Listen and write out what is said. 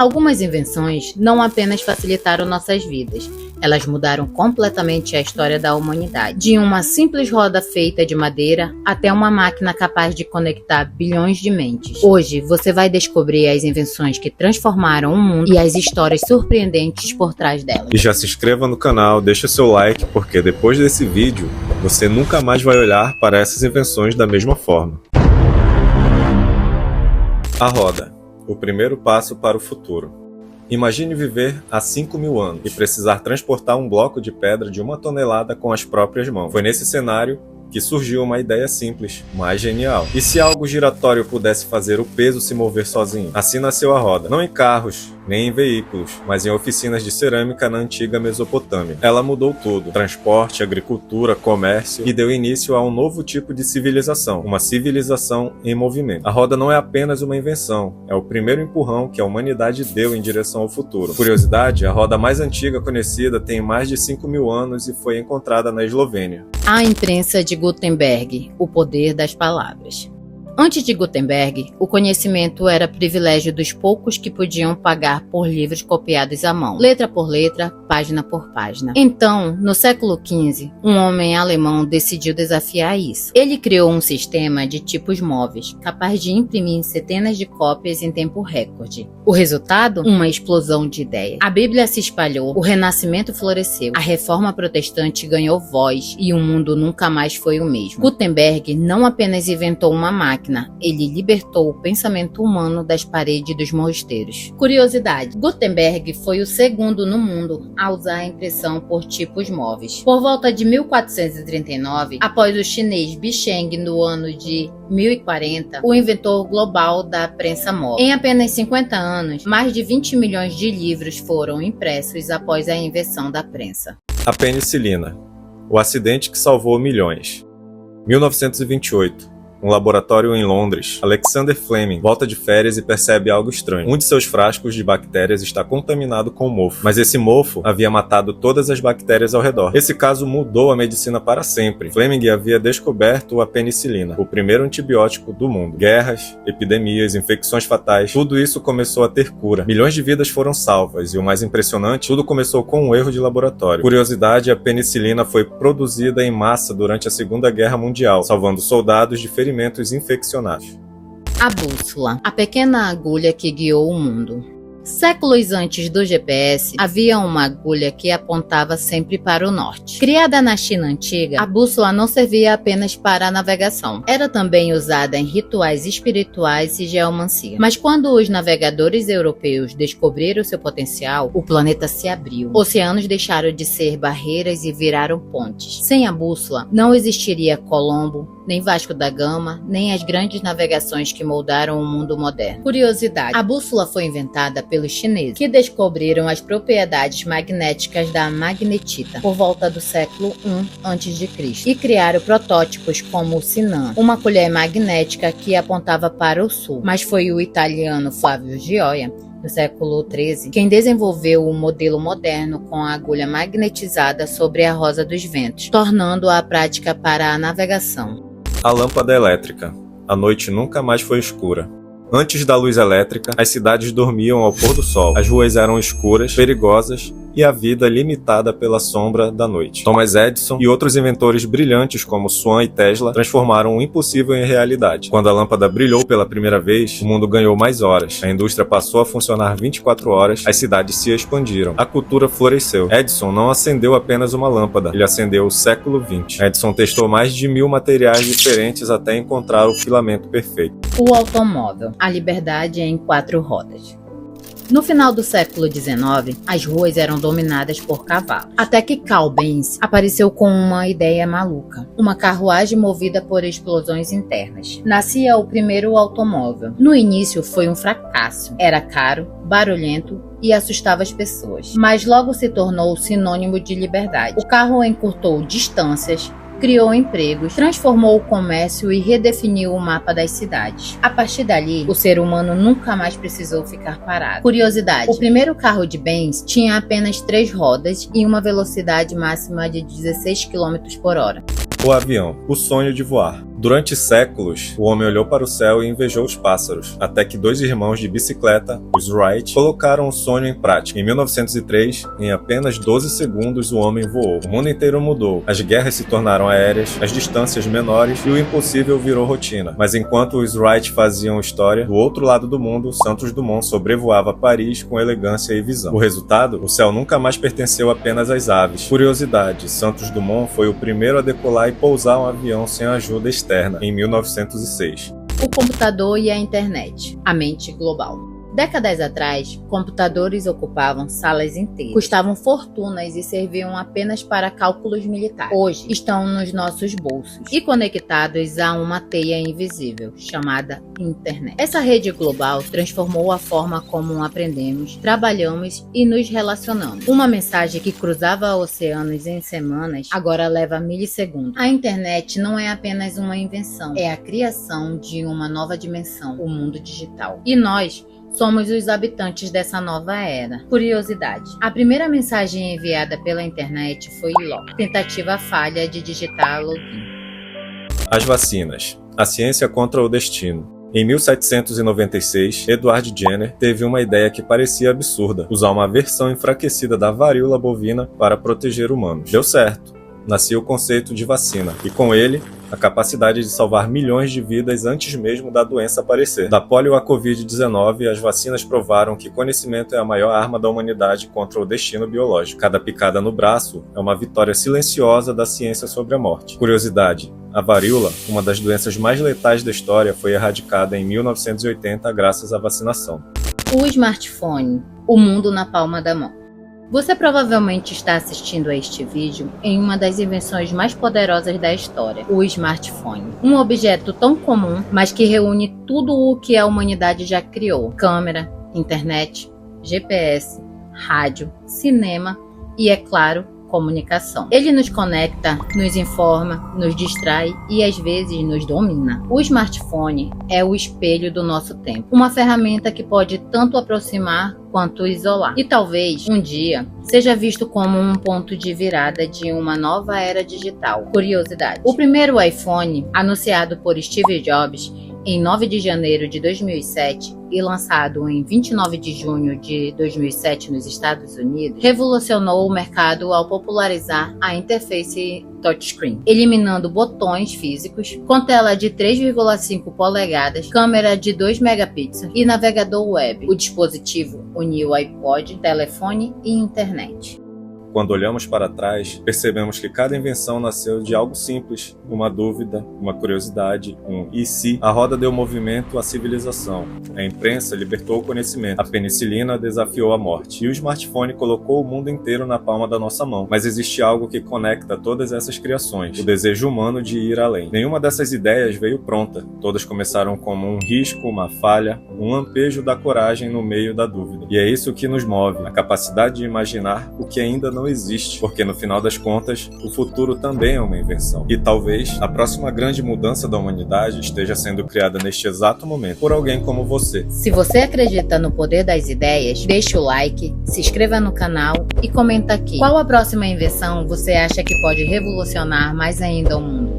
Algumas invenções não apenas facilitaram nossas vidas, elas mudaram completamente a história da humanidade. De uma simples roda feita de madeira até uma máquina capaz de conectar bilhões de mentes. Hoje você vai descobrir as invenções que transformaram o mundo e as histórias surpreendentes por trás delas. E já se inscreva no canal, deixa seu like, porque depois desse vídeo você nunca mais vai olhar para essas invenções da mesma forma. A roda. O primeiro passo para o futuro. Imagine viver há 5.000 anos e precisar transportar um bloco de pedra de 1 tonelada com as próprias mãos. Foi nesse cenário que surgiu uma ideia simples, mas genial. E se algo giratório pudesse fazer o peso se mover sozinho? Assim nasceu a roda. Não em carros, nem em veículos, mas em oficinas de cerâmica na antiga Mesopotâmia. Ela mudou tudo: transporte, agricultura, comércio, e deu início a um novo tipo de civilização, uma civilização em movimento. A roda não é apenas uma invenção, é o primeiro empurrão que a humanidade deu em direção ao futuro. Curiosidade, a roda mais antiga conhecida tem mais de 5.000 anos e foi encontrada na Eslovênia. A imprensa de Gutenberg, o poder das palavras. Antes de Gutenberg, o conhecimento era privilégio dos poucos que podiam pagar por livros copiados à mão, letra por letra, página por página. Então, no século XV, um homem alemão decidiu desafiar isso. Ele criou um sistema de tipos móveis, capaz de imprimir centenas de cópias em tempo recorde. O resultado? Uma explosão de ideias. A Bíblia se espalhou, o Renascimento floresceu, a Reforma Protestante ganhou voz e o mundo nunca mais foi o mesmo. Gutenberg não apenas inventou uma máquina, ele libertou o pensamento humano das paredes dos mosteiros. Curiosidade: Gutenberg foi o segundo no mundo a usar a impressão por tipos móveis. Por volta de 1439, após o chinês Bicheng no ano de 1040, o inventor global da prensa móvel. Em apenas 50 anos, mais de 20 milhões de livros foram impressos após a invenção da prensa. A penicilina. O acidente que salvou milhões. 1928. Um laboratório em Londres. Alexander Fleming volta de férias e percebe algo estranho. Um de seus frascos de bactérias está contaminado com mofo, mas esse mofo havia matado todas as bactérias ao redor. Esse caso mudou a medicina para sempre. Fleming havia descoberto a penicilina, o primeiro antibiótico do mundo. Guerras, epidemias, infecções fatais, tudo isso começou a ter cura. Milhões de vidas foram salvas e o mais impressionante, tudo começou com um erro de laboratório. Curiosidade, a penicilina foi produzida em massa durante a Segunda Guerra Mundial, salvando soldados de ferimentos infeccionados. A bússola, a pequena agulha que guiou o mundo. Séculos antes do GPS, havia uma agulha que apontava sempre para o norte. Criada na China antiga, a bússola não servia apenas para a navegação. Era também usada em rituais espirituais e geomancia. Mas quando os navegadores europeus descobriram seu potencial, o planeta se abriu. Oceanos deixaram de ser barreiras e viraram pontes. Sem a bússola, não existiria Colombo, nem Vasco da Gama, nem as grandes navegações que moldaram o mundo moderno. Curiosidade: a bússola foi inventada pelos chineses, que descobriram as propriedades magnéticas da magnetita por volta do século I a.C. e criaram protótipos como o Sinan, uma colher magnética que apontava para o sul. Mas foi o italiano Flávio Gioia, no século XIII, quem desenvolveu o modelo moderno com a agulha magnetizada sobre a rosa dos ventos, tornando-a prática para a navegação. A lâmpada elétrica. A noite nunca mais foi escura. Antes da luz elétrica, as cidades dormiam ao pôr do sol. As ruas eram escuras, perigosas e a vida limitada pela sombra da noite. Thomas Edison e outros inventores brilhantes como Swan e Tesla transformaram o impossível em realidade. Quando a lâmpada brilhou pela primeira vez, o mundo ganhou mais horas. A indústria passou a funcionar 24 horas, as cidades se expandiram. A cultura floresceu. Edison não acendeu apenas uma lâmpada, ele acendeu o século XX. Edison testou mais de 1000 materiais diferentes até encontrar o filamento perfeito. O automóvel, a liberdade em 4 rodas. No final do século XIX, as ruas eram dominadas por cavalos, até que Carl Benz apareceu com uma ideia maluca: uma carruagem movida por explosões internas. Nascia o primeiro automóvel. No início foi um fracasso, era caro, barulhento e assustava as pessoas, mas logo se tornou sinônimo de liberdade. O carro encurtou distâncias, criou empregos, transformou o comércio e redefiniu o mapa das cidades. A partir dali, o ser humano nunca mais precisou ficar parado. Curiosidade: o primeiro carro de Benz tinha apenas 3 rodas e uma velocidade máxima de 16 km por hora. O avião, o sonho de voar. Durante séculos, o homem olhou para o céu e invejou os pássaros, até que dois irmãos de bicicleta, os Wright, colocaram o sonho em prática. Em 1903, em apenas 12 segundos, o homem voou. O mundo inteiro mudou. As guerras se tornaram aéreas, as distâncias menores e o impossível virou rotina. Mas enquanto os Wright faziam história, do outro lado do mundo, Santos Dumont sobrevoava Paris com elegância e visão. O resultado? O céu nunca mais pertenceu apenas às aves. Curiosidade, Santos Dumont foi o primeiro a decolar e pousar um avião sem ajuda externa, em 1906. O computador e a internet. A mente global. Décadas atrás, computadores ocupavam salas inteiras, custavam fortunas e serviam apenas para cálculos militares. Hoje, estão nos nossos bolsos e conectados a uma teia invisível, chamada internet. Essa rede global transformou a forma como aprendemos, trabalhamos e nos relacionamos. Uma mensagem que cruzava oceanos em semanas, agora leva milissegundos. A internet não é apenas uma invenção, é a criação de uma nova dimensão, o mundo digital. E nós somos os habitantes dessa nova era. Curiosidade. A primeira mensagem enviada pela internet foi LOL. Tentativa falha de digitar login. As vacinas. A ciência contra o destino. Em 1796, Edward Jenner teve uma ideia que parecia absurda: usar uma versão enfraquecida da varíola bovina para proteger humanos. Deu certo. Nascia o conceito de vacina, e com ele, a capacidade de salvar milhões de vidas antes mesmo da doença aparecer. Da polio à Covid-19, as vacinas provaram que conhecimento é a maior arma da humanidade contra o destino biológico. Cada picada no braço é uma vitória silenciosa da ciência sobre a morte. Curiosidade: a varíola, uma das doenças mais letais da história, foi erradicada em 1980 graças à vacinação. O smartphone, o mundo na palma da mão. Você provavelmente está assistindo a este vídeo em uma das invenções mais poderosas da história, o smartphone. Um objeto tão comum, mas que reúne tudo o que a humanidade já criou: câmera, internet, GPS, rádio, cinema e, é claro, comunicação. Ele nos conecta, nos informa, nos distrai e às vezes nos domina. O smartphone é o espelho do nosso tempo, uma ferramenta que pode tanto aproximar quanto isolar. E talvez, um dia, seja visto como um ponto de virada de uma nova era digital. Curiosidade: o primeiro iPhone, anunciado por Steve Jobs em 9 de janeiro de 2007 e lançado em 29 de junho de 2007 nos Estados Unidos, revolucionou o mercado ao popularizar a interface touchscreen, eliminando botões físicos, com tela de 3,5 polegadas, câmera de 2 megapixels e navegador web. O dispositivo uniu iPod, telefone e internet. Quando olhamos para trás, percebemos que cada invenção nasceu de algo simples: uma dúvida, uma curiosidade, um e se. A roda deu movimento à civilização, a imprensa libertou o conhecimento, a penicilina desafiou a morte, e o smartphone colocou o mundo inteiro na palma da nossa mão. Mas existe algo que conecta todas essas criações: o desejo humano de ir além. Nenhuma dessas ideias veio pronta, todas começaram como um risco, uma falha, um lampejo da coragem no meio da dúvida. E é isso que nos move, a capacidade de imaginar o que ainda não existe, porque no final das contas, o futuro também é uma invenção. E talvez a próxima grande mudança da humanidade esteja sendo criada neste exato momento por alguém como você. Se você acredita no poder das ideias, deixe o like, se inscreva no canal e comenta aqui: qual a próxima invenção você acha que pode revolucionar mais ainda o mundo?